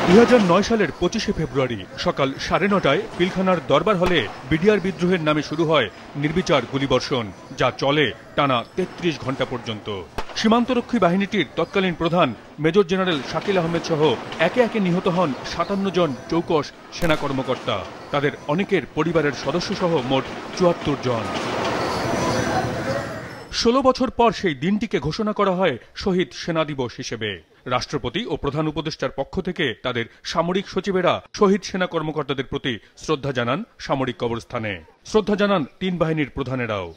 2009 সালের 25শে ফেব্রুয়ারি সকাল 9:30টায় পিলখানার দরবার হলে বিডিআর বিদ্রোহের নামে শুরু হয় নির্বিচার গুলিবর্ষণ, যা চলে টানা 33 ঘণ্টা পর্যন্ত। সীমান্তরক্ষী বাহিনীটির তৎকালীন প্রধান মেজর জেনারেল শাকিল আহমেদ সহ একে একে নিহত হন 57 জন চৌকস সেনা কর্মকর্তা, তাদের অনেকের পরিবারের সদস্য সহ মোট 74 জন। 16 বছর পর সেই দিনটিকে ঘোষণা করা হয় শহীদ সেনা দিবস হিসেবে। রাষ্ট্রপতি ও প্রধান উপদেষ্টার পক্ষ থেকে তাদের সামরিক সচিবেরা শহীদ সেনা কর্মকর্তাদের প্রতি শ্রদ্ধা জানান সামরিক কবরস্থানে। শ্রদ্ধা জানান 3 বাহিনীর প্রধানেরাও।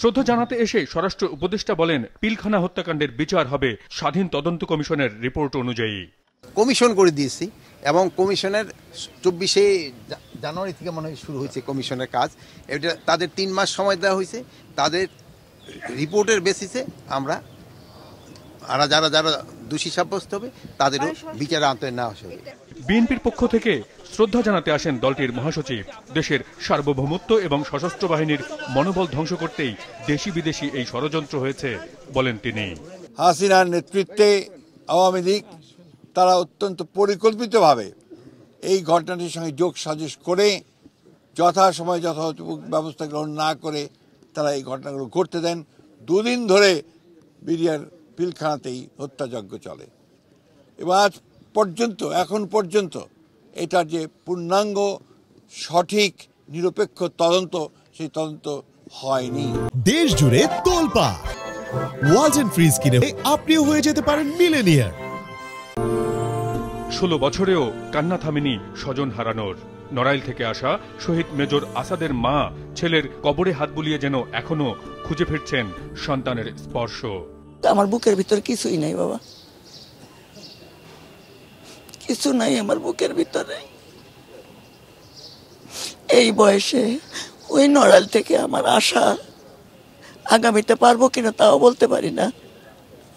শ্রদ্ধা জানাতে এসে স্বরাষ্ট্র উপদেষ্টা বলেন, পিলখানা হত্যাকাণ্ডের বিচার হবে স্বাধীন তদন্ত কমিশনের রিপোর্ট অনুযায়ী। কমিশন করে দিয়েছি এবং কমিশনের 24শে জানুয়ারি থেকে মনে হয় শুরু হয়েছে কমিশনের কাজ। এটা তাদের 3 মাস সময় দেওয়া হয়েছে। তাদের রিপোর্টের বেসিসে আমরা যারা দোষী সাব্যস্ত হবে তাদেরও বিচারে আওতায় নেওয়া হবে। বিএনপির পক্ষ থেকে শ্রদ্ধা জানাতে আসেন দলটির মহাসচিব। দেশের সার্বভৌমত্ব এবং সশস্ত্র বাহিনীর মনোবল ধ্বংস করতেই দেশি বিদেশি এই ষড়যন্ত্র হয়েছে বলেন তিনি। হাসিনার নেতৃত্বে আওয়ামী লীগ তারা অত্যন্ত পরিকল্পিতভাবে এই ঘটনাটির সঙ্গে যোগ সাজস করে যথাসময়ে যথাযথ ব্যবস্থা গ্রহণ না করে তারা এই ঘটনাগুলো ঘটতে দেন। 2 দিন ধরে বিডিআর পিলখানাতেই হত্যাযজ্ঞ চলে এবং এখন পর্যন্ত এটার যে পূর্ণাঙ্গ সঠিক নিরপেক্ষ তদন্ত, সেই তদন্ত হয়নি। দেশ জুড়ে তোলপাড় ওয়ালটন ফ্রিজ কিনে আপনিও হয়ে যেতে পারেন মিলেনিয়ার। 16 বছরেও কান্না থামেনি স্বজন হারানোর। নড়াইল থেকে আসা শহীদ মেজর আসাদের মা ছেলের কবরে হাত বুলিয়ে যেন এখনো খুঁজে ফিরছেন সন্তানের স্পর্শ। আমার বুকের ভিতর কিছুই নাই বাবা, কিছু নাই আমার বুকের ভিতরে। এই বয়সে ওই নড়াইল থেকে আমার আশা, আগামীতে পারবো কিনা তাও বলতে পারি না।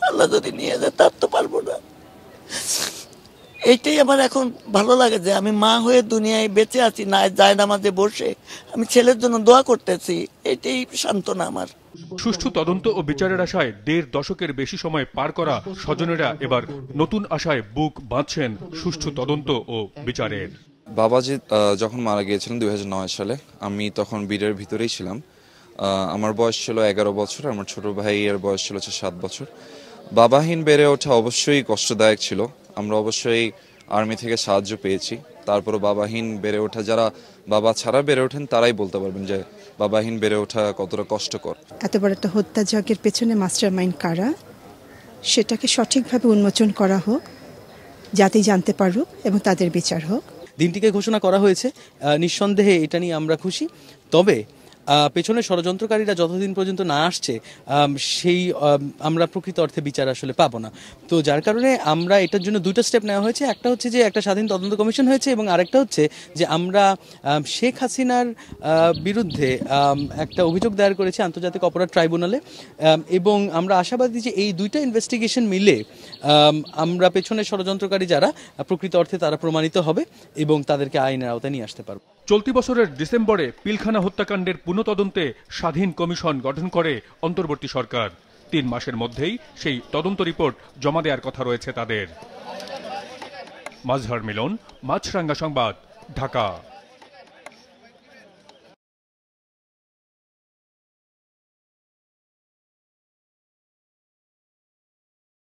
আল্লাহ যদি নিয়ে যায় তার তো পারবো না। এইটাই আমার এখন ভালো লাগে যে আমি মা হয়ে দুনিয়ায় বেঁচে আছি, না জায়নামাজে বসে আমি ছেলের জন্য দোয়া করতেছি। এটাই সান্ত্বনা আমার। সুষ্ঠু তদন্ত ও বিচারের আশায় 1.5 দশকের বেশি সময় পার করা স্বজনেরা এবার নতুন আশায় বুক বাঁধছেন সুষ্ঠু তদন্ত ও বিচারের। বাবাজি যখন মারা গিয়েছিলেন 2009 সালে, আমি তখন বিডের ভিতরেই ছিলাম। আমার বয়স ছিল 11 বছর, আমার ছোট ভাইয়ের বয়স ছিল 7 বছর। বাবাহীন বেড়ে ওঠা অবশ্যই কষ্টদায়ক ছিল। আমরা অবশ্যই আর্মি থেকে সাহায্য পেয়েছি। তারপরও বাবাহীন বেড়ে ওঠা, যারা বাবা ছাড়া বেড়ে ওঠেন তারাই বলতে পারবেন যে বাবাহীন বেড়ে ওঠা কতটা কষ্টকর। এত বড় একটা হত্যাযজ্ঞের পেছনে মাস্টার মাইন্ড কারা, সেটাকে সঠিকভাবে উন্মোচন করা হোক, জাতি জানতে পারুক এবং তাদের বিচার হোক। দিনটিকে ঘোষণা করা হয়েছে, নিঃসন্দেহে এটা নিয়ে আমরা খুশি। তবে পেছনে ষড়যন্ত্রকারীরা যতদিন পর্যন্ত না আসছে সেই আমরা প্রকৃত অর্থে বিচার আসলে পাবো না। তো যার কারণে আমরা এটার জন্য 2টা স্টেপ নেওয়া হয়েছে। একটা হচ্ছে যে একটা স্বাধীন তদন্ত কমিশন হয়েছে এবং আরেকটা হচ্ছে যে আমরা শেখ হাসিনার বিরুদ্ধে একটা অভিযোগ দায়ের করেছি আন্তর্জাতিক অপরাধ ট্রাইব্যুনালে এবং আমরা আশাবাদী যে এই 2টা ইনভেস্টিগেশন মিলে আমরা পেছনে ষড়যন্ত্রকারী যারা প্রকৃত অর্থে তারা প্রমাণিত হবে এবং তাদেরকে আইনের আওতায় নিয়ে আসতে পারবো। চলতি বছরের ডিসেম্বরে পিলখানা হত্যাকাণ্ডের পুনঃতদন্তে স্বাধীন কমিশন গঠন করে অন্তর্বর্তী সরকার। 3 মাসের মধ্যেই সেই তদন্ত রিপোর্ট জমা দেওয়ার কথা রয়েছে তাদের। মাজহার মিলন, মাছরাঙ্গা সংবাদ, ঢাকা।